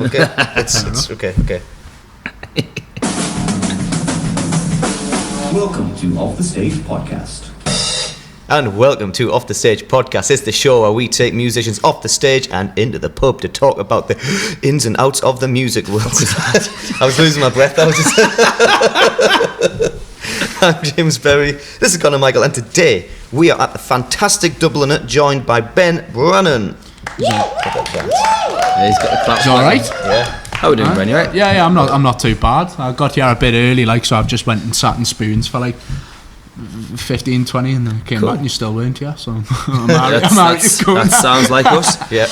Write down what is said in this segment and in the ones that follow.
Okay, it's okay. Welcome to Off the Stage Podcast. And welcome to Off the Stage Podcast. It's the show where we take musicians off the stage and into the pub to talk about the ins and outs of the music world. I was losing my breath. I'm James Berry. This is Conor Michael, and today we are at the fantastic Dubliner, joined by Ben Brannan. Yeah, he's got the claps. All right. Yeah. How are we doing, Ben? You right? Yeah, I'm not too bad. I got here a bit early, so I've just went and sat in spoons for 15, 20, and then came back and you still weren't here, so I'm out. That sounds like us. Yeah.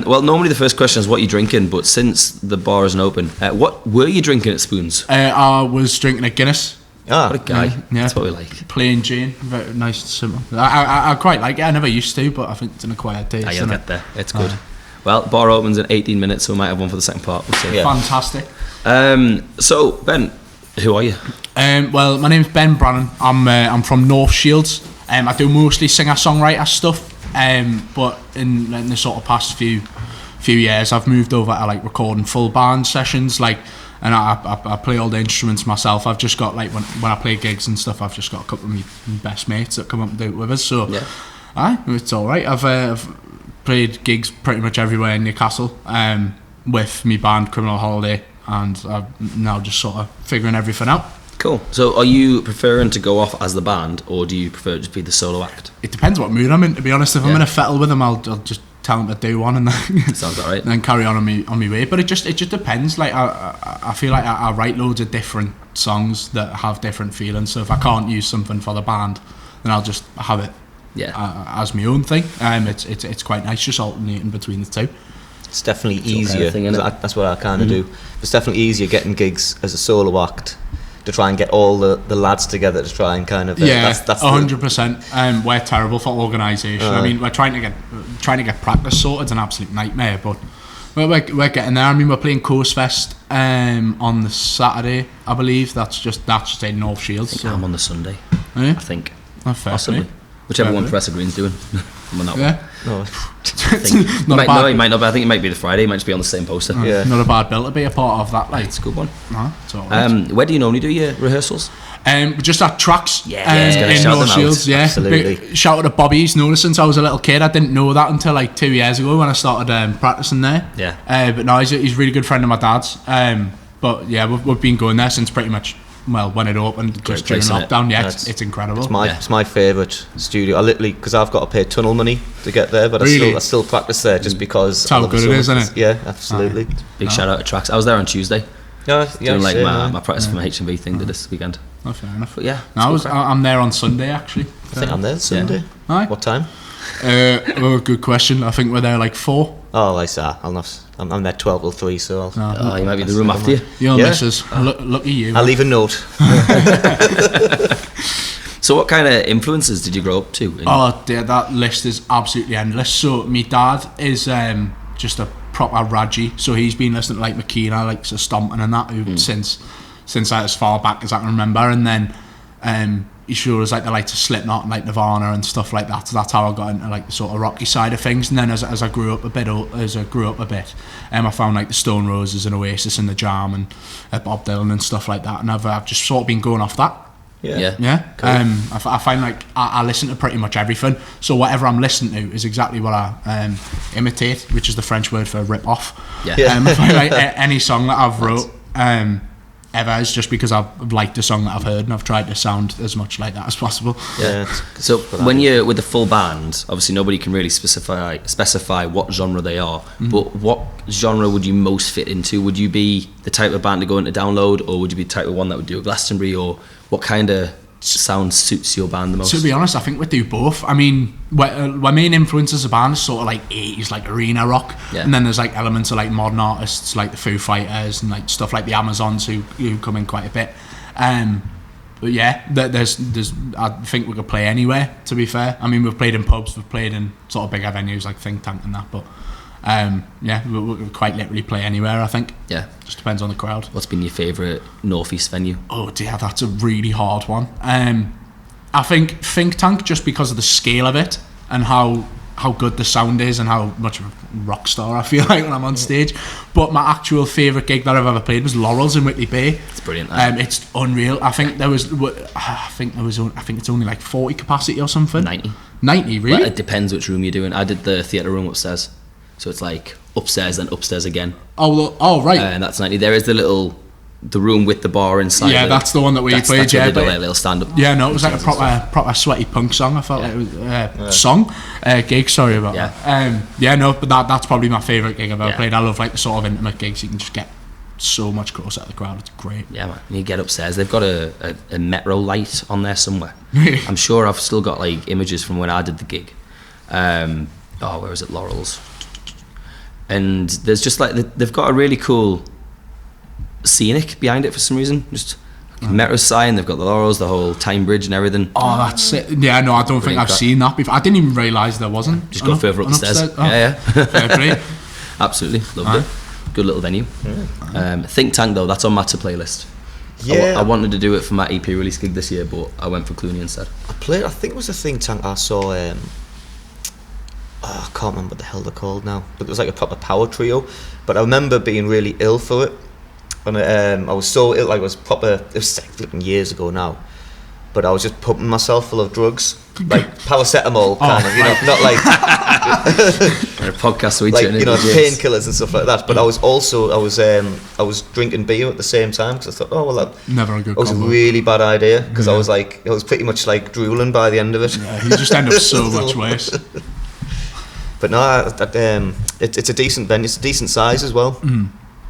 Well, normally the first question is what you're drinking, but since the bar isn't open, what were you drinking at Spoons? I was drinking a Guinness. What a guy. Yeah. That's what we like. Plain Jane, very nice and simple. I quite like it. I never used to, but I think it's an acquired taste. You'll get there. It's good. Well, bar opens in 18 minutes, so we might have one for the second part. We'll see. Yeah. Fantastic. So, Ben, who are you? Well, my name's Ben Brannan. I'm from North Shields. I do mostly singer-songwriter stuff, but in the sort of past few years, I've moved over to recording full band sessions, and I play all the instruments myself. I've just got when I play gigs and stuff, I've just got a couple of my best mates that come up and do it with us. So, it's all right. I've played gigs pretty much everywhere in Newcastle with me band Criminal Holiday, and I'm now just sort of figuring everything out. Cool. So are you preferring to go off as the band, or do you prefer to just be the solo act? It depends what mood I'm in, to be honest. If I'm in a fettle with them, I'll just tell them to do one and then Sounds all right. and then carry on my way. But it just depends. I feel like I write loads of different songs that have different feelings. So if I can't use something for the band, then I'll just have it as my own thing. It's quite nice just alternating between the two. It's definitely easier. Kind of thing, That's what I kind of do. It's definitely easier getting gigs as a solo act to try and get all the lads together to try and kind of that's 100%. We're terrible for organisation. I mean, we're trying to get practice sorted. It's an absolute nightmare, but we're getting there. I mean, we're playing Coast Fest on the Saturday, I believe. That's just in North Shields. I'm on the Sunday. Yeah? I think. Possibly. Whichever one Professor Green's doing. I'm on that one. No. He might not, but I think it might be the Friday. It might just be on the same poster. Yeah. Not a bad bill to be a part of that. It's a good one. It's all right. Where do you normally do your rehearsals? Just at tracks in North North Shields. Yeah, absolutely. Shout out to Bobby's. Known since I was a little kid. I didn't know that until 2 years ago when I started practicing there. Yeah. But no, he's a really good friend of my dad's. But yeah, we've been going there since pretty much when it opened, just during lockdown. Yeah, it's incredible. It's my favourite studio. I literally, because I've got to pay tunnel money to get there, but really? I still practice there just because. That's how good it is, isn't it? Yeah, absolutely. Big shout out to Tracks. I was there on Tuesday. Doing my practice for my HMV thing this weekend. Oh, fair enough. But yeah, I'm there on Sunday actually. I think I'm there Sunday. Aye. What time? Good question. I think we're there 4. Oh, I'm there 12 till 3, so you might be in the room after you. Your missus. Lucky you. I'll leave a note. So what kind of influences did you grow up to? Oh dear, that list is absolutely endless. So my dad is just a proper Raji, so he's been listening to McKenna, Stomping and that since as far back as I can remember, and then he sure was the likes of Slipknot and Nirvana and stuff like that. So that's how I got into the sort of rocky side of things. And then as I grew up a bit, I found the Stone Roses and Oasis and the Jam and Bob Dylan and stuff like that. And I've just sort of been going off that. Yeah. Cool. I find I listen to pretty much everything. So whatever I'm listening to is exactly what I imitate, which is the French word for rip off. Yeah. I find any song that I've wrote ever is just because I've liked the song that I've heard and I've tried to sound as much like that as possible. Yeah. So when you're with the full band, obviously nobody can really specify what genre they are, but what genre would you most fit into? Would you be the type of band to go into Download, or would you be the type of one that would do a Glastonbury, or what kind of sound suits your band the most? To be honest, I think we do both. I mean, my main influence as a band is sort of 80s arena rock, and then there's elements of modern artists like the Foo Fighters and stuff like the Amazons who come in quite a bit. But yeah, there's I think we could play anywhere, to be fair. I mean, we've played in pubs, we've played in sort of bigger venues like Think Tank and that, but we could quite literally play anywhere, I think. Yeah. Just depends on the crowd. What's been your favourite Northeast venue? Oh dear, that's a really hard one. I think Think Tank, just because of the scale of it and how how good the sound is and how much of a rock star I feel like when I'm on stage. But my actual favourite gig that I've ever played was Laurels in Whitley Bay. It's brilliant. It's unreal. I think it's only like 40 capacity or something. 90, really? Well, it depends which room you're doing. I did the theatre room upstairs, so it's like upstairs then upstairs again. Oh right. And that's 90. There is the room with the bar inside. Yeah, that's the one that we played. That's yeah, but a little stand up. Yeah, no, it was like a proper sweaty punk song. I felt like it was gig. Sorry about that. No, but that's probably my favourite gig I've ever played. I love like the sort of intimate gigs. You can just get so much closer to the crowd. It's great. Yeah, man. And you get upstairs. They've got a metro light on there somewhere. I'm sure I've still got like images from when I did the gig. Where was it? Laurels. And there's just like they've got a really cool scenic behind it for some reason. Just metro sign. They've got the Laurels, the whole Tyne Bridge and everything. Oh, that's it. Yeah, no, I don't think I've seen that before. I didn't even realise there wasn't. Just go further up the stairs. Oh. Yeah, great. Absolutely, loved it. Good little venue. Think Tank though, that's on my to playlist. Yeah, I wanted to do it for my EP release gig this year, but I went for Clooney instead. I think it was a Think Tank I saw. I can't remember what the hell they're called now, but it was like a proper power trio. But I remember being really ill for it, and I was so ill. Like it was like years ago now. But I was just pumping myself full of drugs, like paracetamol, kind of, not like a podcast we like painkillers and stuff like that. But I was drinking beer at the same time because I thought, that was a really bad idea because I was pretty much like drooling by the end of it. Yeah, you just end up so much worse. But no, it's a decent venue. It's a decent size as well.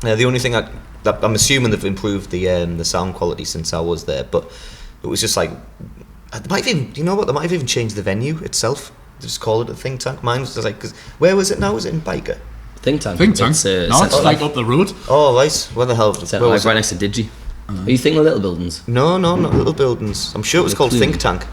The only thing I'm assuming they've improved the sound quality since I was there, but it was just like they might have even changed the venue itself. They just call it a Think Tank. Mine was just like, cause where was it now? Was it in Biker? Think Tank. It's like up the road. Oh right, where the hell? Where was right next to Digi. Are you thinking of little buildings? No, not little buildings. I'm sure it was called Think Tank.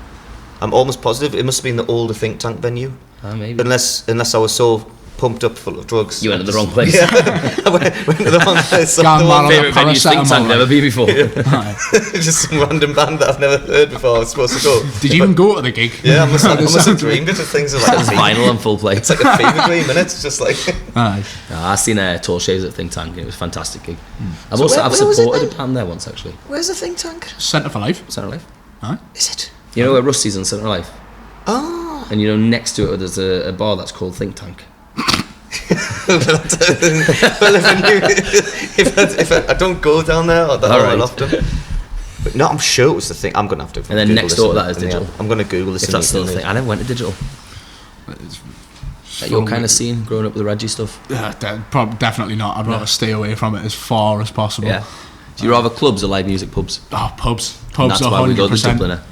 I'm almost positive it must have been the older Think Tank venue. Maybe. Unless I was so pumped up full of drugs. You went to the wrong place. Yeah, I went to the wrong place. Favourite venue Think Tank never been before. Just some random band that I've never heard before I was supposed to go. Did you even go to the gig? Yeah, I must have dreamed it. Things are like vinyl and full play. It's like a fever dream, and it's just like. I've seen Tall Shaves at Think Tank. It was a fantastic gig. I've supported a band there once actually. Where's the Think Tank? Centre for Life. Is it? You know where Rusty's on Centre Life? Oh. And next to it there's a bar that's called Think Tank. Well, if I don't go down there that often. But no, I'm sure it was the thing. I'm gonna have to. And then Google next door to that is Digital. I'm gonna Google this. If that's still a thing. I never went to Digital. That your kind of scene, growing up with the Reggie stuff? Definitely not. I'd rather stay away from it as far as possible. Yeah. Do you rather clubs or live music pubs? Oh, pubs. And that's 100%. Why we go to Dubliner.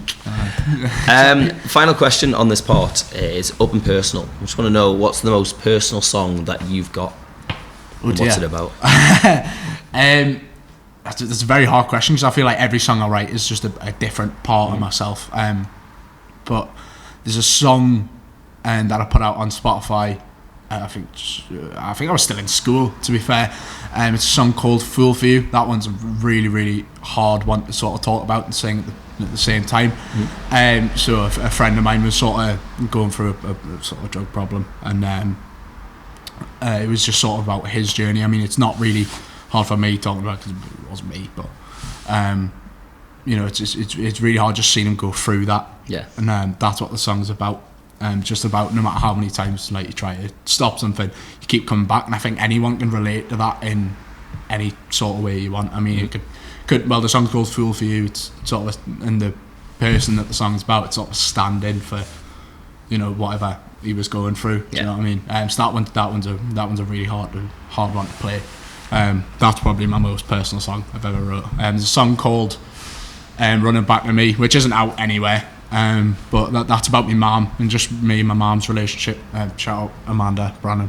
Final question on this part is up and personal. I just want to know what's the most personal song that you've got. What's it about? It's a very hard question because I feel like every song I write is just a different part of myself. But there's a song that I put out on Spotify. I think I was still in school, to be fair. It's a song called "Fool for You." That one's a really, really hard one to sort of talk about and sing at the same time. So a friend of mine was sort of going through a sort of drug problem, and it was just sort of about his journey. I mean, it's not really hard for me talking about because it wasn't me, but it's really hard just seeing him go through that. Yeah, and that's what the song's about. Just about no matter how many times like you try to stop something, you keep coming back, and I think anyone can relate to that in any sort of way you want. I mean, it could the song's called "Fool for You." It's sort of, and the person that the song's about, it's sort of stand in for, whatever he was going through. Do you know what I mean? So that one's a really hard one to play. That's probably my most personal song I've ever wrote. There's a song called "Running Back to Me," which isn't out anywhere. But that's about my mum and just me and my mum's relationship. Shout out Amanda Brannan.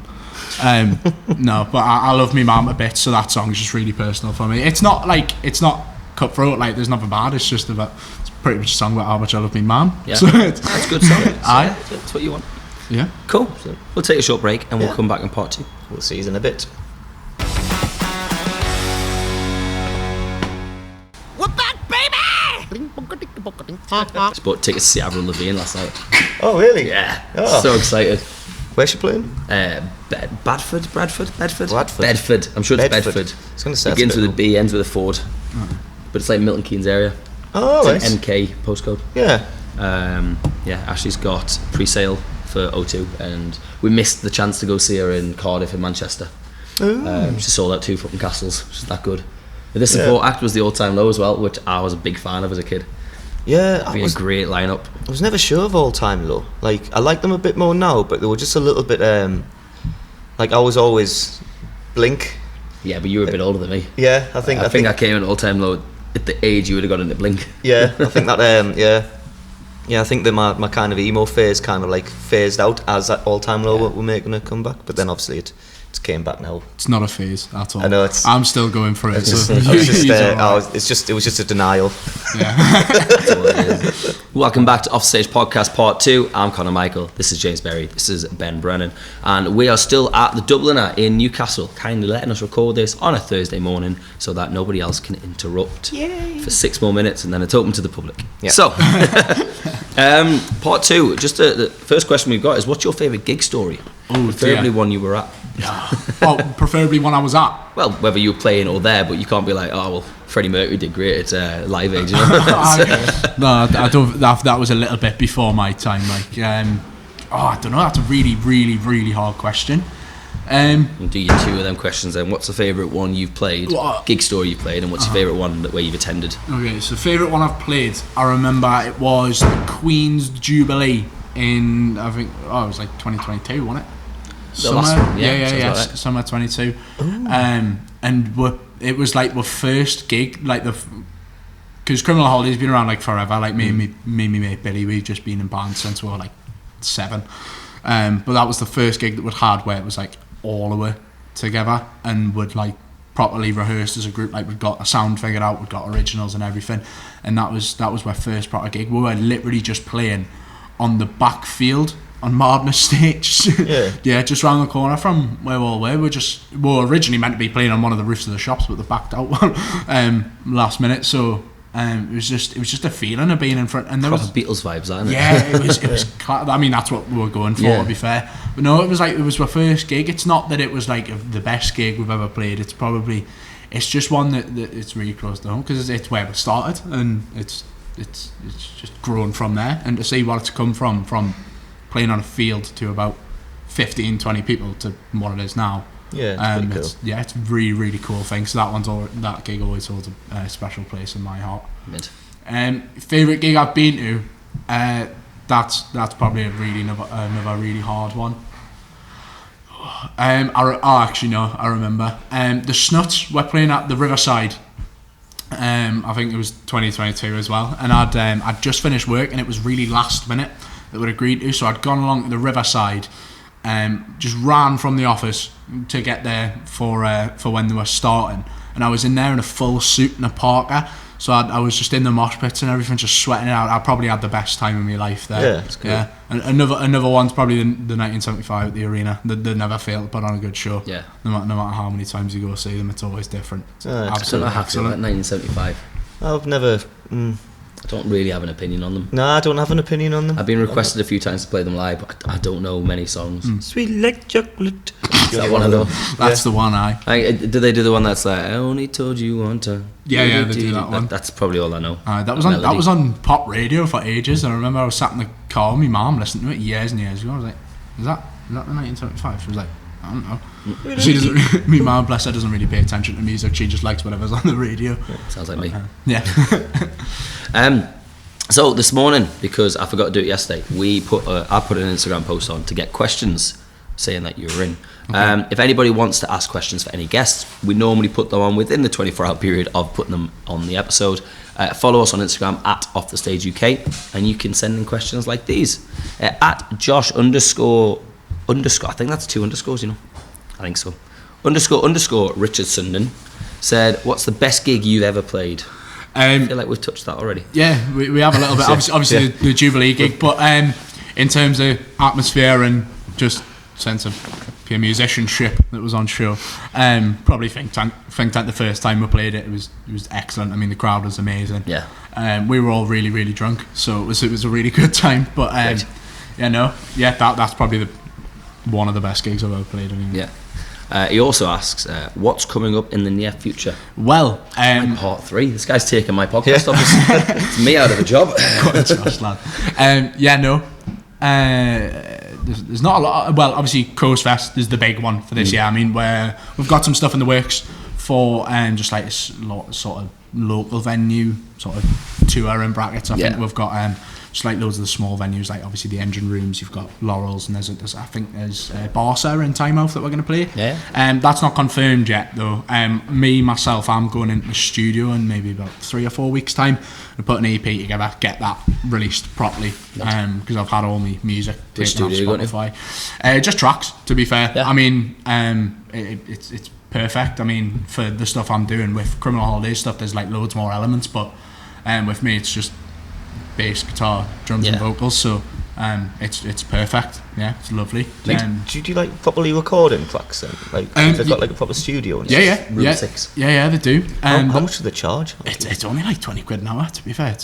No, but I love my mum a bit, so that song is just really personal for me. It's not cutthroat, like there's nothing bad. It's pretty much a song about how much I love my mum. Yeah, so that's a good song. That's what you want. Yeah, cool. So we'll take a short break and we'll come back in part 2. We'll see you in a bit. Just bought tickets to see Avril Lavigne last night. Oh really? Yeah. Oh. So excited. Where's she playing? Bedford. I'm sure it's Bedford. I was going to say Begins with a B, ends with a Ford. But it's like Milton Keynes area. Oh, it's an MK postcode. Yeah. Ashley's got pre-sale for O2, and we missed the chance to go see her in Cardiff and Manchester. She sold out 2 fucking castles. She's that good. And the support act was the All Time Low as well, which I was a big fan of as a kid. Yeah, a great lineup. I was never sure of All Time Low. Like, I like them a bit more now, but they were just a little bit. Like, I was always Blink. Yeah, but you were a bit older than me. Yeah, I think I came in All Time Low at the age you would have got into Blink. Yeah, I think that. I think that my kind of emo phase kind of like phased out as that All Time Low were making a comeback, but then obviously it came back now. It's not a phase at all. I know I'm still going for it. It was just a denial. Yeah. Welcome back to Offstage Podcast Part 2. I'm Conor Michael. This is James Berry. This is Ben Brannan, and we are still at the Dubliner in Newcastle, kindly letting us record this on a Thursday morning so that nobody else can interrupt. Yay. For 6 more minutes, and then it's open to the public. Yep. So, Part 2. Just the first question we've got is, what's your favourite gig story? Preferably one you were at. Preferably one I was at. Well, whether you were playing or there, but you can't be like, oh well, Freddie Mercury did great at Live Aid, you know? No, I don't. That was a little bit before my time. Like, I don't know. That's a really, really, really hard question. We'll do your 2 of them questions then. What's the favourite one you've played? Gig story you've played, and what's your favourite one where you've attended? Okay, so favourite one I've played, I remember it was the Queen's Jubilee in, I think, it was like 2022, wasn't it? Summer 22. And it was like the first gig, like because Criminal Holiday's been around like forever. Like me and my mate Billy, we've just been in bands since we were like 7. But that was the first gig that we had where it was like all of us together and would like properly rehearsed as a group. Like, we'd got a sound figured out, we'd got originals and everything, and that was my first proper gig. We were literally just playing on the back field on Madness stage. Yeah, just round the corner from where we all were. We were originally meant to be playing on one of the roofs of the shops, but they backed out last minute. So it was just a feeling of being in front. And there proper was Beatles vibes, aren't it? Yeah, it was. I mean, that's what we were going for, to be fair. But no, it was my first gig. It's not that it was like the best gig we've ever played. It's just one that it's really close to home because it's where we started, and it's just grown from there. And to see what it's come from playing on a field to about 15-20 people to what it is now. Yeah, it's pretty cool. It's a really, really cool thing. So that gig always holds a special place in my heart. Favourite gig I've been to, that's probably another really hard one. I remember. The Snuts were playing at the Riverside. I think it was 2022 as well, and I'd just finished work, and it was really last minute that we'd agreed to, so I'd gone along to the Riverside, just ran from the office to get there for when they were starting, and I was in there in a full suit and a parka, so I was just in the mosh pits and everything, just sweating it out. I probably had the best time of my life there. Yeah, it's cool. Yeah, and another one's probably the 1975 at the Arena. They never fail to put on a good show. Yeah, no matter how many times you go see them, it's always different. Absolutely excellent. 1975. I've never. I don't really have an opinion on them. No, I don't have an opinion on them. I've been requested a few times to play them live, but I don't know many songs. Sweet like chocolate. That one I know. That's the one do they do the one that's like, I only told you one time? Yeah, they do that one. That's probably all I know. That was on pop radio for ages, and I remember I was sat in the car with my mum listening to it years and years ago. I was like, is that the 1975? She was like, I don't know. She doesn't. My mum, bless her, doesn't really pay attention to music. She just likes whatever's on the radio. Yeah, sounds like me. So this morning, because I forgot to do it yesterday, I put an Instagram post on to get questions saying that you were in. Okay. If anybody wants to ask questions for any guests, we normally put them on within the 24-hour period of putting them on the episode. Follow us on Instagram at OffTheStageUK, and you can send in questions like these. At Josh __ I think that's 2 underscores, you know. I think so. __ Richardson said, what's the best gig you've ever played? I feel like we've touched that already. Yeah, we have a little bit. Obviously the Jubilee gig, but in terms of atmosphere and just sense of pure musicianship that was on show, probably Think Tank the first time we played it was excellent. I mean, the crowd was amazing. Yeah. We were all really, really drunk, so it was a really good time. But that's probably one of the best gigs I've ever played. Anyway. Yeah. He also asks, what's coming up in the near future? Well, part 3. This guy's taking my podcast off. It's me out of a job. There's not a lot. Well, obviously, Coast Fest is the big one for this year. I mean, where we've got some stuff in the works for just like a sort of local venue, sort of tour in brackets. I think we've got just like loads of the small venues, like obviously the Engine Rooms. You've got Laurels, and there's Barca in Tynemouth that we're going to play. Yeah. That's not confirmed yet though. Myself, I'm going into the studio in maybe about 3 or 4 weeks' time and put an EP together, get that released properly. Because I've had all my music taken off Spotify. Just tracks, to be fair. Yeah. I mean, it's perfect. I mean, for the stuff I'm doing with Criminal Holidays stuff, there's like loads more elements, but with me, it's just bass, guitar, drums and vocals, so it's perfect. Yeah, it's lovely. Do you like properly recording tracks then? Like they've got like a proper studio and stuff? Room 6. Yeah, they do. How much do they charge? It's only like 20 quid an hour, to be fair.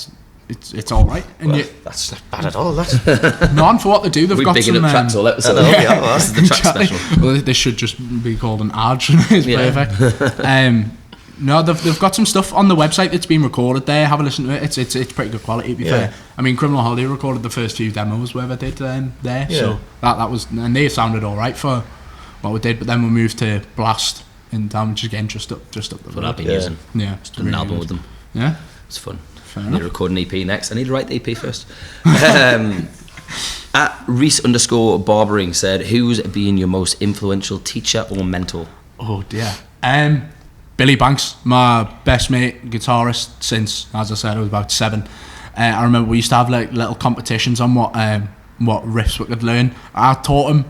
It's all right. And that's not bad at all. That's none for what they do. They've got bigging some up tracks all episode. This is the track special. Well, they should just be called an ad. It's perfect. No, they've got some stuff on the website that's been recorded there. Have a listen to it. It's pretty good quality, to be fair. I mean, Criminal Holiday recorded the first few demos whoever did there. Yeah. So that was, and they sounded all right for what we did. But then we moved to Blast in town, which is again just up the road. What I've been using. Yeah, just done an album with them. Yeah, it's fun. Fair I need to record an EP next. I need to write the EP first. At Reese_Barbering said, who's been your most influential teacher or mentor? Oh dear. Billy Banks, my best mate, guitarist since, as I said, I was about 7. I remember we used to have like little competitions on what riffs we could learn. I taught him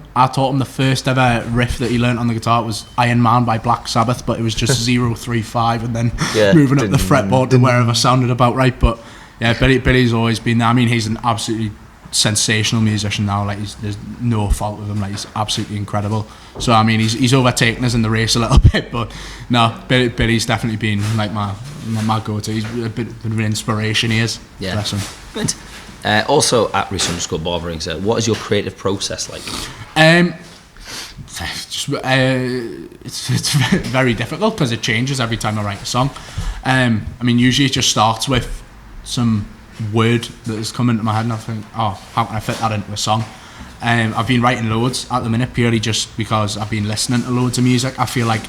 the first ever riff that he learned on the guitar. It was Iron Man by Black Sabbath, but it was just 0-3-5 and then moving up the fretboard to wherever sounded about right. But yeah, Billy's always been there. I mean, he's an absolutely sensational musician now. Like there's no fault with him. Like he's absolutely incredible. So I mean, he's overtaken us in the race a little bit, but no, Billy's definitely been like my go-to. He's a bit of an inspiration. He is. Yeah. Bless him. Good. Also at Reese_Barbering said, what is your creative process like? It's very difficult because it changes every time I write a song. I mean, usually it just starts with some word that has come into my head and I think, oh, how can I fit that into a song? I've been writing loads at the minute purely just because I've been listening to loads of music. I feel like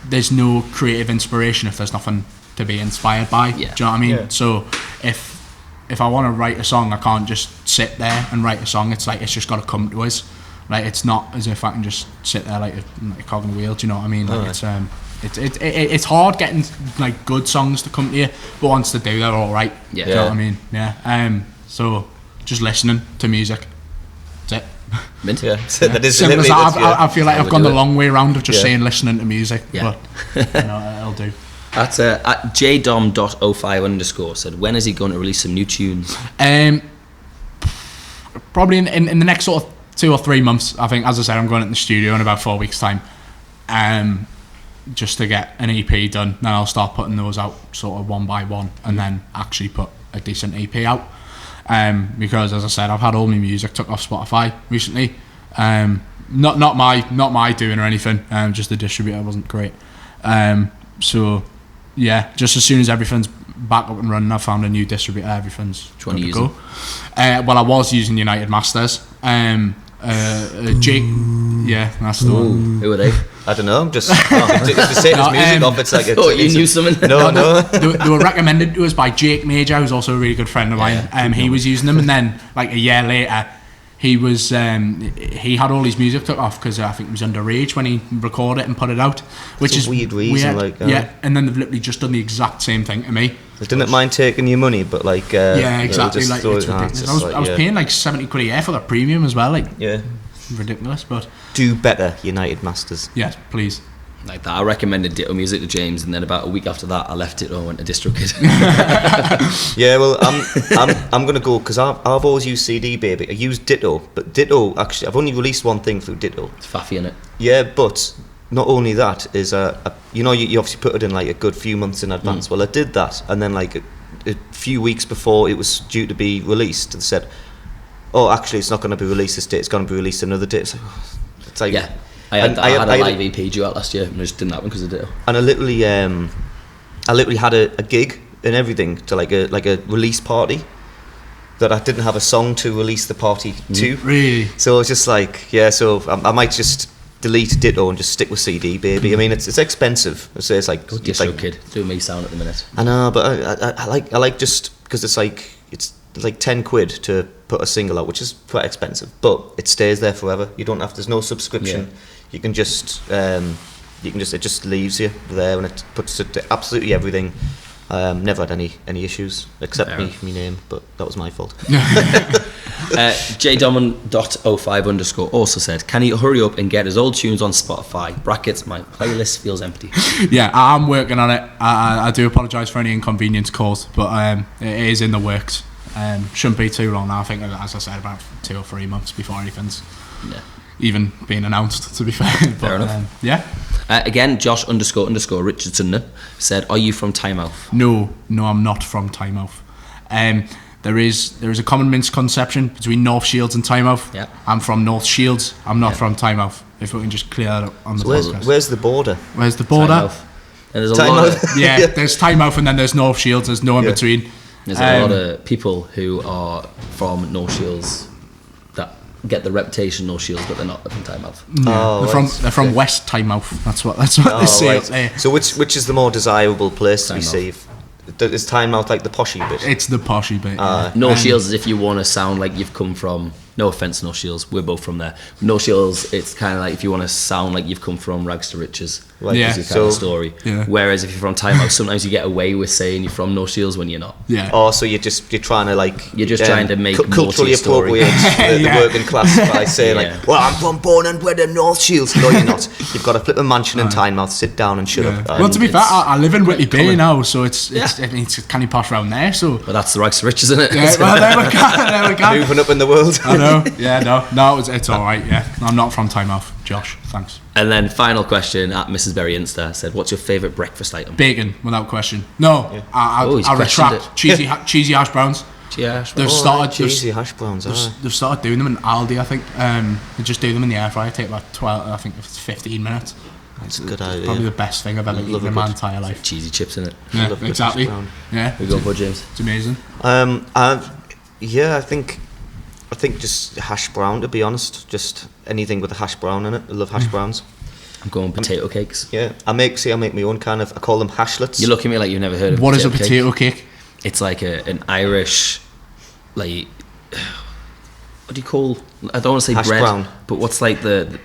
there's no creative inspiration if there's nothing to be inspired by. Do you know what I mean? Yeah. So if I want to write a song, I can't just sit there and write a song. It's like it's just got to come to us. Like it's not as if I can just sit there like a cog in a wheel. Do you know what I mean? Like it's hard getting like good songs to come to you, but once they do, they're all right. Yeah. Do you know what I mean? Yeah. So just listening to music. That's it. Mint. Yeah. That is simple as that. I feel like I've gone the long way around of just saying listening to music. Yeah. But it'll do. At jdom.05_ said, when is he going to release some new tunes? Probably in the next sort of 2 or 3 months. I think, as I said, I'm going into the studio in about 4 weeks' time. Just to get an EP done, then I'll start putting those out sort of one by one, and then actually put a decent EP out. Because as I said, I've had all my music took off Spotify recently. Not my doing or anything. Just the distributor wasn't great. So yeah, just as soon as everything's back up and running, I found a new distributor. Everything's good to go. Well, I was using United Masters. Jake. Yeah, that's the one. Who are they? I don't know. I'm just saying his music off. It's like you knew something. No. They were recommended to us by Jake Major, who's also a really good friend of mine. He was using them, and then like a year later, he was he had all his music took off because I think he was underage when he recorded it and put it out, which is a weird reason. Like yeah, and then they've literally just done the exact same thing to me. They didn't mind taking your money, but like yeah, exactly. Like it's ridiculous. I was paying like 70 quid a year for the premium as well. Like ridiculous, but do better, United Masters. Yes, please. Like that, I recommended Ditto Music to James, and then about a week after that, I left it and went to DistroKid. Yeah, well, I'm gonna go because I've always used CD Baby. I used Ditto, but Ditto actually, I've only released one thing through Ditto. It's faffy, innit? Yeah, but not only that is you obviously put it in like a good few months in advance. Well, I did that, and then like a few weeks before it was due to be released, they said, oh, actually, it's not going to be released this date. It's going to be released another date. It's like, It's like, Yeah, I had a live EP due out last year, and it just didn't happen because of it. And I literally had a gig and everything to like a release party that I didn't have a song to release the party to. Really? So I was just like, yeah. So I might just delete Ditto and just stick with CD Baby. I mean, it's expensive. I say it's like Distro Kid doing me sound at the minute. I know, but I like just because it's like £10 to put a single out, which is quite expensive, but it stays there forever. You don't have. There's no subscription. Yeah. You can just it just leaves you there, and it puts it to absolutely everything. Never had any issues except my name, but that was my fault. jdomon.05_ also said, can he hurry up and get his old tunes on Spotify? Brackets, my playlist feels empty. Yeah, I'm working on it. I do apologise for any inconvenience caused, but it is in the works. Shouldn't be too long now. I think, as I said, about 2 or 3 months before anything's even being announced, to be fair. Fair enough. Yeah. Again, Josh__ Richardson said, are you from Tynemouth? No, I'm not from Tynemouth. There is a common misconception between North Shields and Tynemouth. Yeah. I'm from North Shields. I'm not from Tynemouth. If we can just clear that up on the podcast. Where's the border? Where's the border? Tynemouth. And there's a lot of, there's Tynemouth and then there's North Shields. There's no in between. there's a lot of people who are from North Shields that get the reputation North Shields, but they're not from Tynemouth. Oh, they're from West Tynemouth. That's what they say up there. So which is the more desirable place to be safe? Is Tynemouth like the poshy bit? It's the poshy bit. North Shields is if you want to sound like you've come from. No offence, North Shields. We're both from there. North Shields, it's kind of like if you want to sound like you've come from rags to riches. Right. Yeah. Is kind of story. Yeah. Whereas if you're from Tynemouth, sometimes you get away with saying you're from North Shields when you're not. Yeah. Oh, so you're trying to like trying to make culturally story. appropriate the working class by saying like, well, I'm from born and bred in North Shields. No, you're not. You've got to flip a mansion in Tynemouth, sit down and shut up. Well, to be fair, I live in Whitley Bay now, so it's canny posh round there. So. But that's the rags to riches, isn't it? Yeah, well, there we go. Moving up in the world. I know. Yeah, no, it's all right. Yeah, I'm not from Tynemouth. Josh, thanks. And then final question at Mrs. Berry Insta said, what's your favourite breakfast item? Bacon, without question. No, I retract. Cheesy hash browns. Yeah, They've started cheesy hash browns. They've started doing them in Aldi, I think. They just do them in the air fryer. Take about 12, I think it's 15 minutes. That's a good idea. Probably the best thing I've ever eaten in my entire life. Cheesy chips in it. Yeah, exactly. Yeah, We go for James. It's amazing. I think just hash brown, to be honest. Just anything with a hash brown in it. I love hash browns. I'm going potato cakes. Yeah, I make my own kind of. I call them hashlets. You look at me like you've never heard of What is a potato cake? It's like an Irish, like, what do you call? I don't want to say hash bread, brown. but what's like the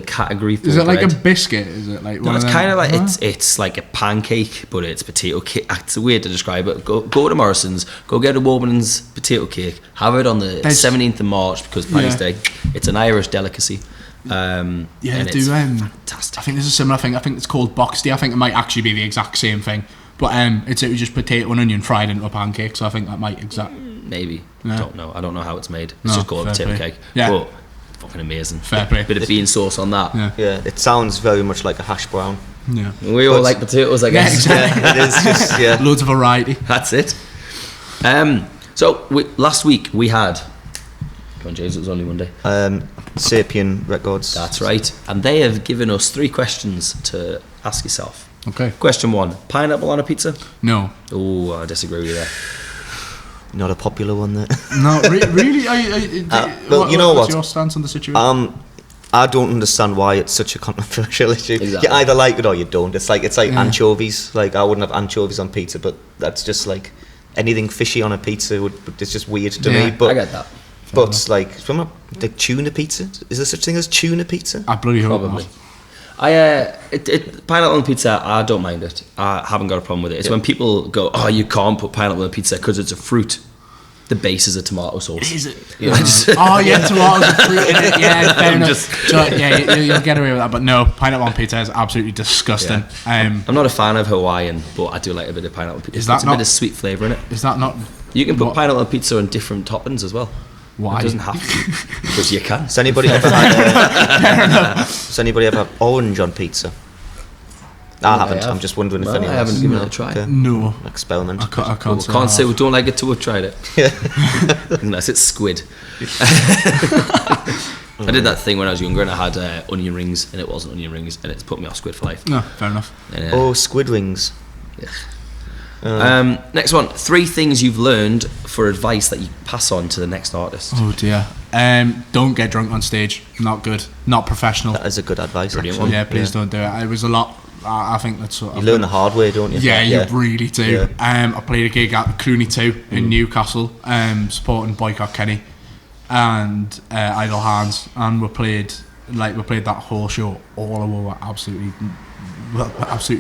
category for Is it like bread? a biscuit? Is it like? No, it's kind of like it's like a pancake, but it's potato cake. It's weird to describe it. Go to Morrison's, go get a Woman's potato cake. Have it on the 17th of March because Paddy's Day. It's an Irish delicacy. It's fantastic. I think there's a similar thing. I think it's called Boxty. I think it might actually be the exact same thing, but it's just potato and onion fried into a pancake. So I think that might maybe. Yeah. I don't know how it's made. It's just called a potato cake. Yeah. But fucking amazing. Fair play. Bit of bean sauce on that. Yeah, it sounds very much like a hash brown. Yeah. We all like potatoes, I guess. Exactly. It is just Loads of variety. That's it. So last week we had. Come on, James. It was only Monday. Sapien Records. That's right. And they have given us 3 questions to ask yourself. Okay. Question 1: pineapple on a pizza? No. Oh, I disagree with you there. Not a popular one there. No, really? Well, you know what's what? your stance on the situation? I don't understand why it's such a controversial issue. Exactly. You either like it or you don't. It's like anchovies. Like I wouldn't have anchovies on pizza, but that's just like anything fishy on a pizza it's just weird to me. But I get that. But like from like tuna pizza, is there such thing as tuna pizza? I bloody hope Probably. not. Pineapple on pizza, I don't mind it. I haven't got a problem with it. It's when people go, oh, you can't put pineapple on pizza because it's a fruit. The base is a tomato sauce. Is it? Yeah. Tomatoes and fruit in it. Yeah, fair enough. You'll get away with that. But no, pineapple on pizza is absolutely disgusting. I'm not a fan of Hawaiian, but I do like a bit of pineapple pizza. It's a bit of sweet flavour in it. Is that not? You can put pineapple on pizza on different toppings as well. Why? It doesn't have to. Because you can. Has anybody ever had orange on pizza? I haven't. I'm just wondering if anyone I haven't given it a try. Okay. No. Experiment. I Can't say we don't like it till we've tried it. Unless it's squid. I did that thing when I was younger and I had onion rings and it wasn't onion rings and it's put me off squid for life. No, fair enough. Oh, squid rings. Yeah. Next one. 3 things you've learned for advice that you pass on to the next artist. Oh dear. Don't get drunk on stage. Not good. Not professional. That is a good advice. Brilliant Actually. one. Yeah, please don't do it. It was a lot. I think that's sort of. You learn the hard way, don't you? Yeah, you really do. Yeah. I played a gig at Clooney 2 in Newcastle, supporting Boycott Kenny and Idle Hands, and we played that whole show all over absolutely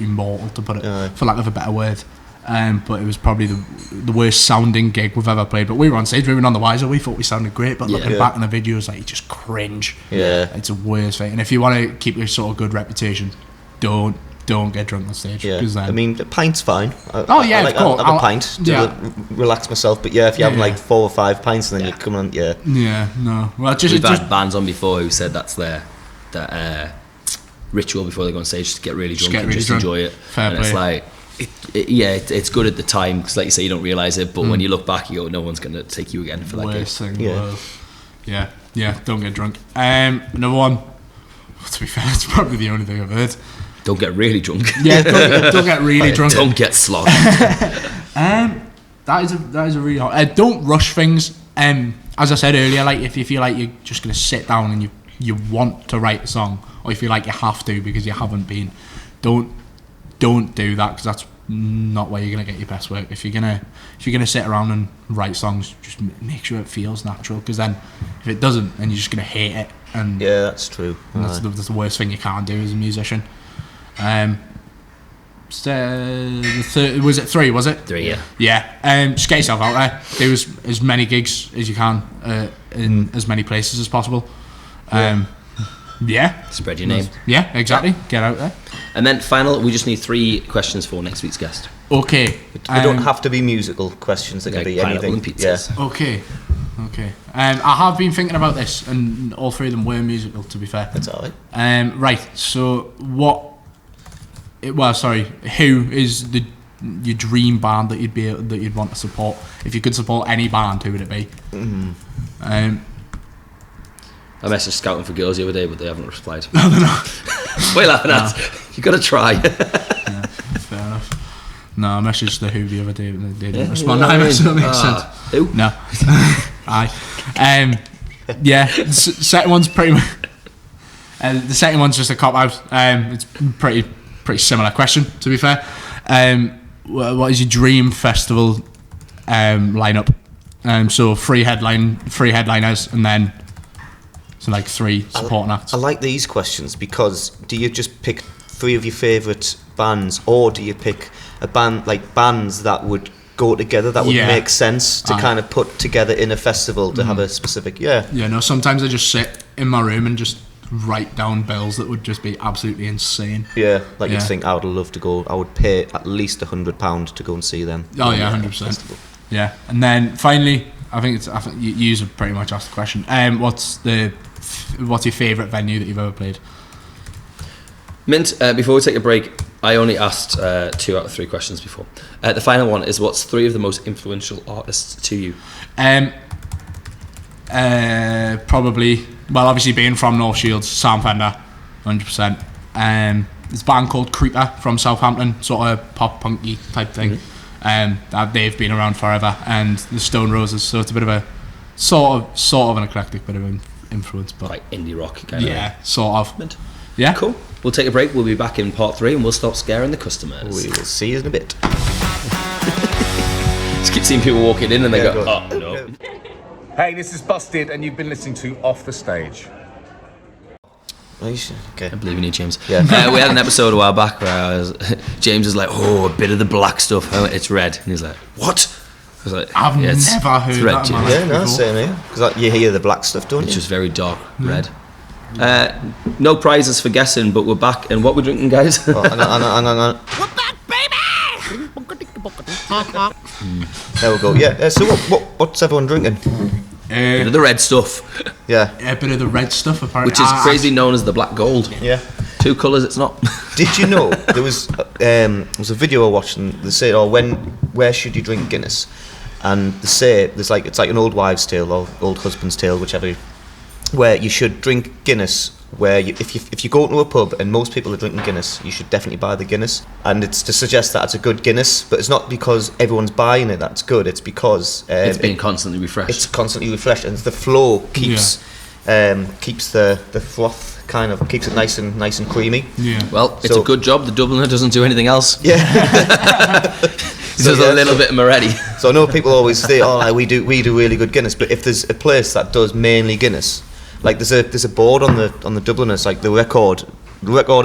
mortal, to put it for lack of a better word. But it was probably the worst sounding gig we've ever played. But we were on stage, we were none the wiser. We thought we sounded great, but looking back in the videos, like, you just cringe. Yeah, it's the worst thing. And if you want to keep your sort of good reputation, don't get drunk on stage. Yeah, I mean, a pint's fine. Of course. I'll have a pint to relax myself. But if you're having like 4 or 5 pints and then you're coming on, Yeah, no. Well, We've had bands on before who said that's their ritual before they go on stage, to get really drunk and just enjoy it. Fair and play. it's like, it's good at the time because, like you say, you don't realise it. But when you look back, you go, no one's going to take you again for that gig. Worst thing in the world. Yeah, don't get drunk. Another one, to be fair, it's probably the only thing I've heard. Don't get really drunk. Yeah, don't get really drunk. Don't get slogged. That is a really hard. Don't rush things. As I said earlier, like if you feel like you're just gonna sit down and you want to write a song, or you feel like you have to because you haven't been, don't do that, because that's not where you're gonna get your best work. If you're gonna sit around and write songs, just make sure it feels natural, because then if it doesn't, then you're just gonna hate it. And yeah, that's true. And that's the worst thing you can do as a musician. Was it 3? Was it 3? Yeah. Yeah. Just get yourself out there. Do as many gigs as you can in as many places as possible. Spread your name. Yeah, exactly. Get out there. And then final, we just need 3 questions for next week's guest. Okay. They don't have to be musical questions. They can be anything. Pizzas. Yeah. Okay. I have been thinking about this, and all 3 of them were musical, to be fair. That's all right. Right. So who is your dream band that you'd want to support? If you could support any band, who would it be? I messaged Scouting for Girls the other day, but they haven't replied. No. What are you laughing at? You got to try. Yeah, fair enough. No, I messaged the Who the other day, and they didn't respond. Yeah, That makes sense. Who? No. Aye. Yeah. Second one's pretty much. The second one's just a cop out. It's pretty similar question, to be fair. What is your dream festival lineup? So 3 headliners, and then like 3 supporting acts. I like these questions, because do you just pick 3 of your favourite bands, or do you pick a band, like bands that would go together, that would make sense to kind of put together in a festival to have a specific no, sometimes I just sit in my room and just write down bills that would just be absolutely insane. You'd think, I would love to go, I would pay at least £100 to go and see them. 100%. Yeah. And then finally, I think you have pretty much asked the question. What's your favourite venue that you've ever played? Mint, before we take a break, I only asked 2 out of 3 questions before. The final one is, what's 3 of the most influential artists to you? Probably, obviously being from North Shields, Sam Fender, 100%. There's a band called Creeper from Southampton, sort of pop punky type thing. They've been around forever, and the Stone Roses, so it's a bit of a sort of an eclectic bit of influence, but like indie rock kind of. Yeah, sort of. Mint. Yeah. Cool. We'll take a break. We'll be back in part 3, and we'll stop scaring the customers. We will see you in a bit. Just keep seeing people walking in, and they go, "Oh no." Hey, this is Busted, and you've been listening to Off the Stage. Okay. I believe in you, James. Yeah. We had an episode a while back where James is like, "Oh, a bit of the black stuff. Oh, it's red," and he's like, "What?" I was like, I've never heard it's red, that in my James. life. Yeah, no, same here. Because you hear the black stuff, don't It's you? just very dark red. No prizes for guessing, but we're back. And what we're drinking, guys? Hang on. We're back, baby! There we go. Yeah. So what's everyone drinking? Bit of the red stuff, Yeah. A bit of the red stuff, apparently. which is crazy known as the black gold. Yeah. 2 colours, it's not. Did you know there was a video I watched, and they say, where should you drink Guinness? And they say it's like an old wives' tale or old husband's tale, whichever where you should drink Guinness. Where if you go to a pub and most people are drinking Guinness, you should definitely buy the Guinness. And it's to suggest that it's a good Guinness, but it's not because everyone's buying it that's good. It's because it's being constantly refreshed. It's constantly refreshed, and the flow keeps the froth kind of keeps it nice and creamy. Yeah. Well, it's a good job the Dubliner doesn't do anything else. Yeah. There's a little bit of Moretti. So I know people always say, "Oh, we do really good Guinness," but if there's a place that does mainly Guinness, like there's a board on the Dubliners, like the record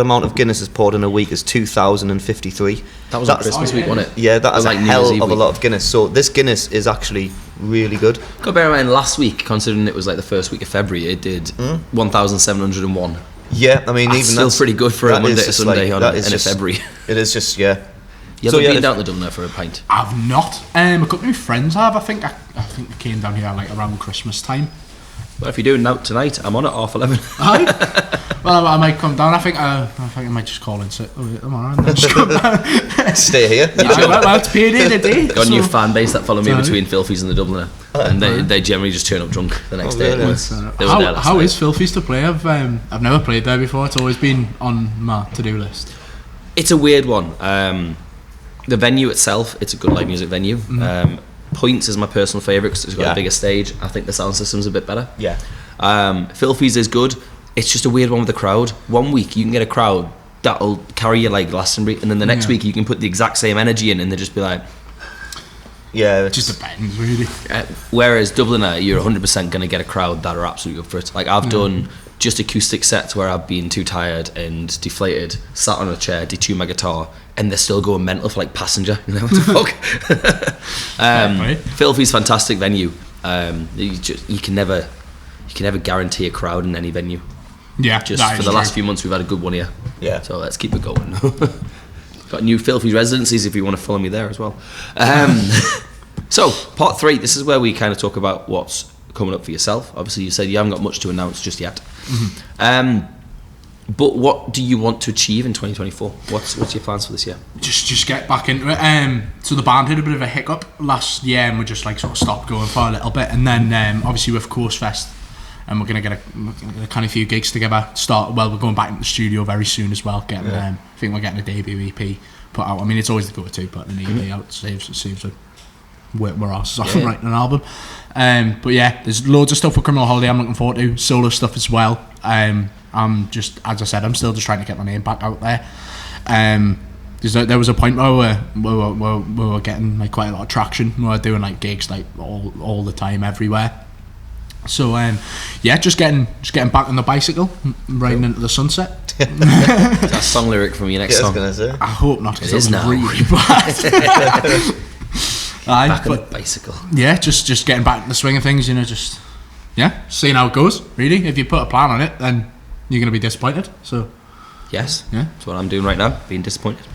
amount of Guinness is poured in a week is 2,053. That was on Christmas week, wasn't it? Yeah, that is like a New hell Year's Eve of a week. lot of Guinness. So this Guinness is actually really good. Got to bear in mind, last week, considering it was like the first week of February, it did 1,701. Yeah, I mean, That's even still pretty good for a Monday to Sunday on end of February. It is just, yeah. You ever been down to Dublin for a pint? I've not. A couple of my friends have. I think they came down here like around Christmas time. Well, if you're doing that tonight, I'm on at 11:30. Aye. Well, I might come down. I think I might just call in sick tomorrow and then just come down. Stay here. Well, it's payday today. Got a new fan base that follow me Sorry. between Filthies and the Dubliner, and they generally just turn up drunk the next day. really? They were there last How night. is Filthy's to play? I've never played there before. It's always been on my to-do list. It's a weird one. The venue itself, it's a good live music venue. Points is my personal favourite because it's got a bigger stage. I think the sound system's a bit better. Yeah. Filthy's is good. It's just a weird one with the crowd. One week you can get a crowd that'll carry you like Glastonbury, and then the next week you can put the exact same energy in and they'll just be like... Yeah, It just depends, really. Whereas Dubliner, you're 100% going to get a crowd that are absolutely up for it. Like I've done just acoustic sets where I've been too tired and deflated, sat on a chair, detuned my guitar, and they're still going mental for like Passenger. You know what the fuck? Filthy's fantastic venue. You can never guarantee a crowd in any venue. Yeah, Just that for is the true. last few months, we've had a good one here. Yeah. So let's keep it going. Got new Filthy residencies if you want to follow me there as well. So part 3, this is where we kind of talk about what's coming up for yourself. Obviously you said you haven't got much to announce just yet. But what do you want to achieve in 2024? What's your plans for this year? Just get back into it. So the band had a bit of a hiccup last year and we just like sort of stopped going for a little bit, and then obviously with Course Fest, and we're gonna get a kind of few gigs together. We're going back into the studio very soon as well. I think we're getting a debut EP put out. I mean, it's always the go-to, putting an EP out saves the we're asses off and writing an album. But yeah, there's loads of stuff for Criminal Holiday I'm looking forward to, solo stuff as well. I'm just, as I said, I'm still just trying to get my name back out there. There was a point where we were getting like quite a lot of traction. We were doing like gigs like all the time, everywhere. So just getting back on the bicycle, riding into the sunset. Is that a song lyric from your next I was song? gonna say. I hope not, because It is it's now. really bad. Back on the bicycle. Yeah, just getting back in the swing of things, just seeing how it goes. Really, if you put a plan on it, then you're going to be disappointed. So Yes, Yeah. that's what I'm doing right now, being disappointed.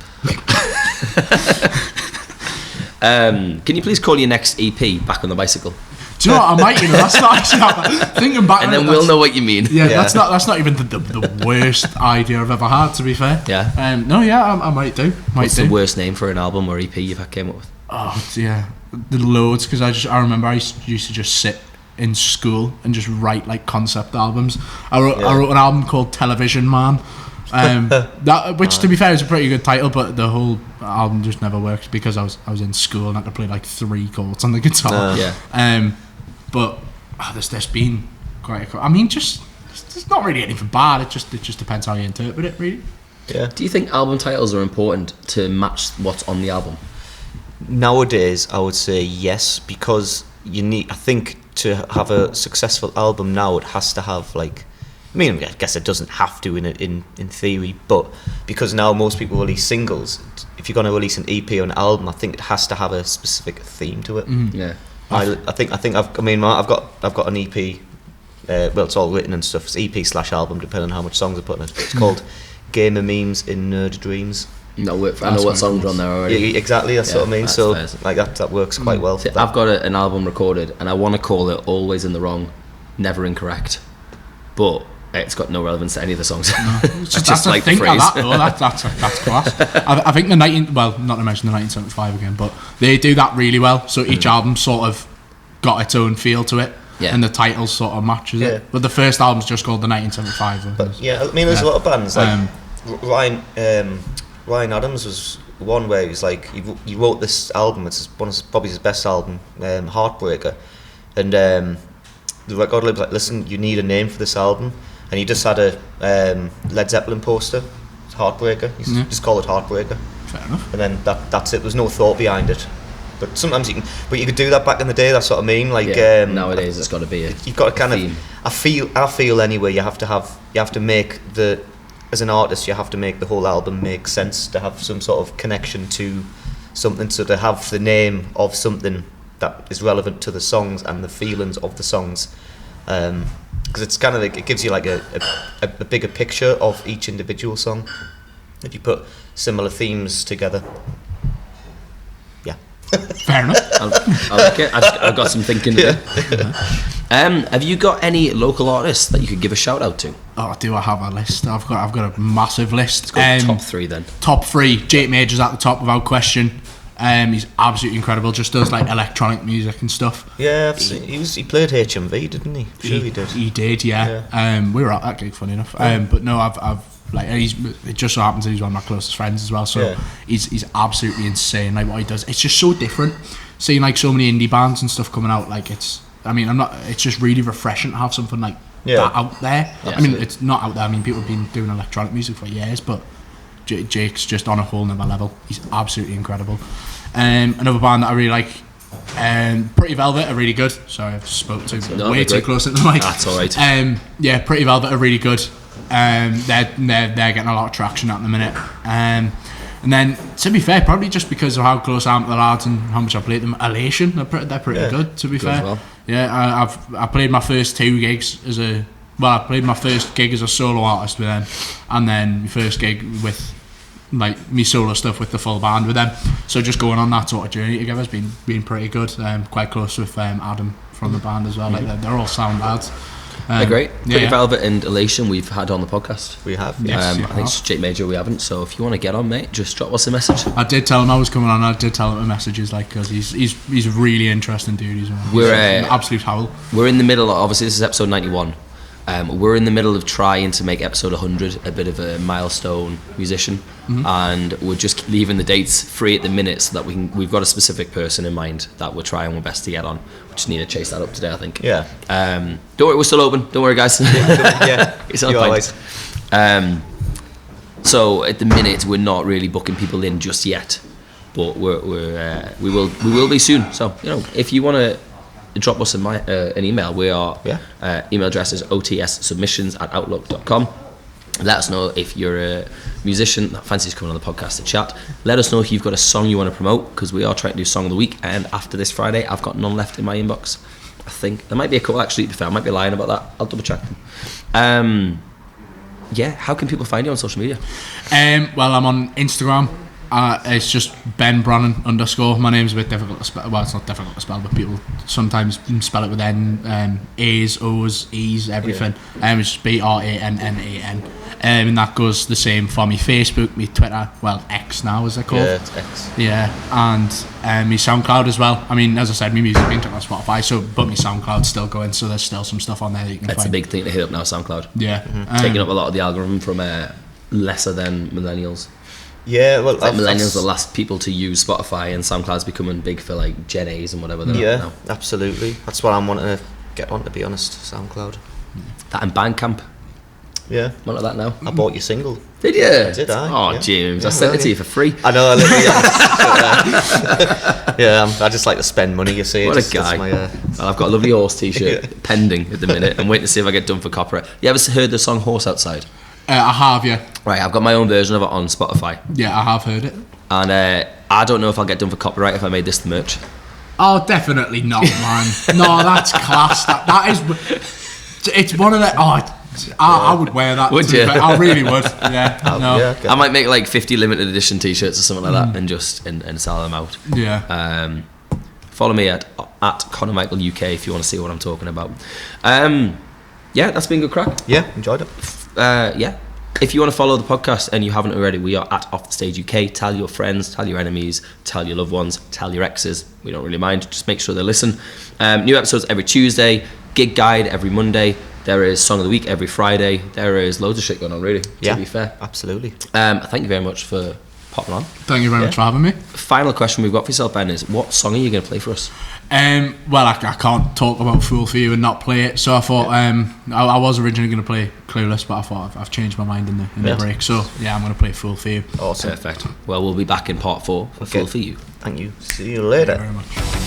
Can you please call your next EP Back on the Bicycle? do you know what, I might, that's not actually thinking back And on then it, we'll know what you mean. Yeah, Yeah. that's not even the worst idea I've ever had, to be fair. Yeah. I might do. What's the worst name for an album or EP you've came up with? Oh yeah, the loads, because I remember I used to just sit in school and just write like concept albums. I wrote an album called Television Man, which to be fair is a pretty good title, but the whole album just never worked because I was in school and I could play like 3 chords on the guitar. But there's been quite I mean, just it's not really anything bad. It just depends how you interpret it, really. Yeah. Do you think album titles are important to match what's on the album? Nowadays, I would say yes, because I think to have a successful album now, it has to have like, I mean, I guess it doesn't have to in theory, but because now most people release singles, if you're going to release an EP or an album, I think it has to have a specific theme to it. Yeah. I think I've got an EP. Well, it's all written and stuff. It's EP/album, depending on how much songs I put in it. It's called Game of Memes in Nerd Dreams. I know what songs are on there already. Yeah, exactly, that's what I mean. that's So fair. like that works quite well. See, I've got an album recorded and I want to call it Always in the Wrong, Never Incorrect, but it's got no relevance to any of the songs. I just like the phrase. That's class. I think not to mention the 1975 again, but they do that really well. So each album sort of got its own feel to it. Yeah. And the title sort of matches Yeah. it. But the first album's just called the 1975. But yeah, I mean, there's a lot of bands like Ryan Adams was one where he was like he wrote this album. It's probably his best album, Heartbreaker, and the record label was like, listen, you need a name for this album, and he just had a Led Zeppelin poster, Heartbreaker. He just called it Heartbreaker. Fair enough. And then that's it. There's no thought behind it. But sometimes you could do that back in the day. That's what I mean. Like nowadays, it's got to be you've got to kind theme. of. I feel anyway. You have to make as an artist, you have to make the whole album make sense, to have some sort of connection to something, so to have the name of something that is relevant to the songs and the feelings of the songs, because it's kind of like, it gives you like a bigger picture of each individual song if you put similar themes together. Yeah. Fair enough. I like it. I've got some thinking to do. Have you got any local artists that you could give a shout out to? Oh, do I have a list? I've got a massive list. Let's go top 3 then. Top 3. Jake Major's at the top without question. He's absolutely incredible. Just does like electronic music and stuff. Yeah, he played HMV, didn't he? Sure, he did. He did, yeah. We were at that gig, funny enough. But no, I've like, it just so happens that he's one of my closest friends as well. So he's absolutely insane. Like what he does, it's just so different. Seeing like so many indie bands and stuff coming out, like it's just really refreshing to have something like that out there. Yeah, I mean, it's not out there. I mean, people have been doing electronic music for years, but Jake's just on a whole nother level. He's absolutely incredible. Another band that I really like, Pretty Velvet are really good. Sorry, I've spoke way too close to the mic. That's alright. Yeah, Pretty Velvet are really good. They're getting a lot of traction at the minute. And then, to be fair, probably just because of how close I am to the lads and how much I played them, Elation, they're pretty good, to be fair. Well. Yeah, I played my first 2 gigs I played my first gig as a solo artist with them, and then my first gig with like me solo stuff with the full band with them. So just going on that sort of journey together has been pretty good. Quite close with Adam from the band as well. Like they're all sound lads. They're great. Pretty Velvet and Elation we've had on the podcast. We have. Yes, I think it's Jake Major we haven't. So if you want to get on, mate, just drop us a message. I did tell him I was coming on. I did tell him the messages, like, because he's a really interesting dude. He's an absolute howl. We're in the middle. Obviously, this is episode 91. We're in the middle of trying to make episode 100 a bit of a milestone musician, and we're just leaving the dates free at the minute so that we've got a specific person in mind that we're trying our best to get on. We just need to chase that up today, I think. Yeah. Don't worry, we're still open. Don't worry, guys. Yeah. It's all always. So at the minute we're not really booking people in just yet, but we will be soon. So if you want to drop us an email, we are email address is otssubmissions@outlook.com. Let us know if you're a musician that fancies coming on the podcast to chat. Let us know if you've got a song you want to promote, because we are trying to do Song of the Week, and after this Friday I've got none left in my inbox. I think there might be a couple, actually, to be fair. I might be lying about that. I'll double check them. How can people find you on social media? Well, I'm on Instagram. It's just Ben Brannan _. My name's a bit difficult to spell. Well, it's not difficult to spell, but people sometimes spell it with A's, O's, E's, everything. It's just BRANNAN. And that goes the same for me Facebook, me Twitter, well, X now as they're called. Yeah, it's X. Yeah, and me SoundCloud as well. I mean, as I said, my music being on Spotify, but my SoundCloud's still going, so there's still some stuff on there that you can That's find. a big thing to hit up now, SoundCloud. Yeah. Taking up a lot of the algorithm from lesser than millennials. Yeah, well, millennials are the last people to use Spotify, and SoundCloud's becoming big for like Gen A's and whatever. Yeah, absolutely. That's what I'm wanting to get on, to be honest. SoundCloud. That and Bandcamp. Yeah. Want like that now? I bought your single. Did you? Did I? Oh, yeah. James, I sent it to you for free. I know. I just like to spend money. You see. What a guy! Well, I've got a lovely horse T-shirt pending at the minute. I'm waiting to see if I get done for copyright. You ever heard the song "Horse Outside"? I have, yeah. Right, I've got my own version of it on Spotify. Yeah, I have heard it. And I don't know if I'll get done for copyright if I made this the merch. Oh, definitely not, man. No, that's class. That is. It's one of the. Oh, I would wear that. Would you? I really would. Yeah. No. Yeah, okay. I might make like 50 limited edition T-shirts or something like that, and just and sell them out. Yeah. Follow me at Conor Michael UK if you want to see what I'm talking about. Yeah, that's been good crack. Yeah, enjoyed it. If you want to follow the podcast and you haven't already, we are at Off the Stage UK. Tell your friends, tell your enemies, tell your loved ones, tell your exes. We don't really mind. Just make sure they listen. New episodes every Tuesday. gig guide every Monday. There is Song of the Week every Friday. There is loads of shit going on, really, to be fair. Absolutely. Thank you very much for popping on. Thank you very much for having me. Final question we've got for yourself, Ben, is what song are you going to play for us? Well, I can't talk about Fool for You and not play it, so I thought I was originally going to play Clueless, but I thought I've changed my mind in the break, so yeah, I'm going to play Fool for You. Awesome. Perfect. Well, we'll be back in part 4 for Fool for You. Thank you. See you later. Thank you very much.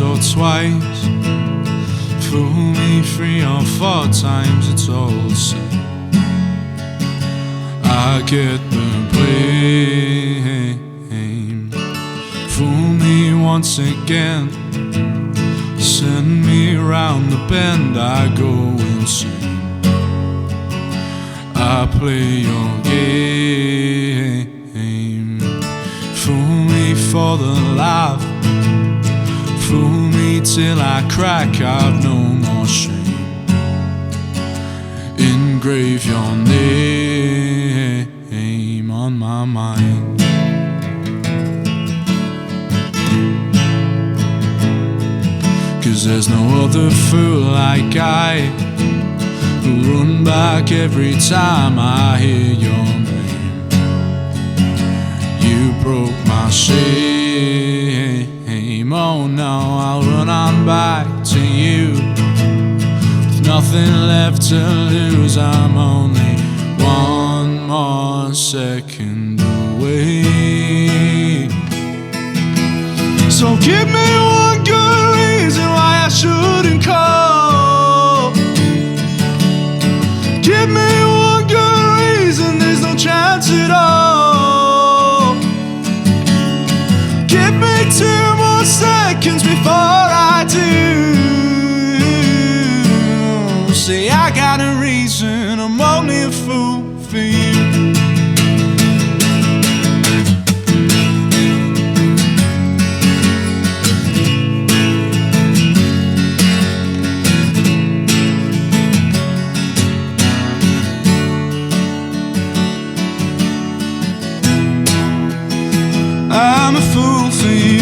Or twice, fool me 3 or 4 times, it's all the same. I get the blame. Fool me once again, send me round the bend, I go insane. I play your game. Fool me for the laugh, fool me till I crack, I've no more shame. Engrave your name on my mind. Cause there's no other fool like I, who run back every time I hear your name. You broke my shame. Oh no, I'll run on back to you with nothing left to lose. I'm only 1 more second away. So give me one good reason why I shouldn't call. Give me one good reason there's no chance at all. Give me 2 more seconds before I do. Say I got a reason, I'm only a fool for you. I'm a fool for you.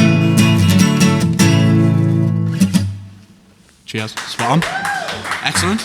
Cheers. Spot on. Excellent.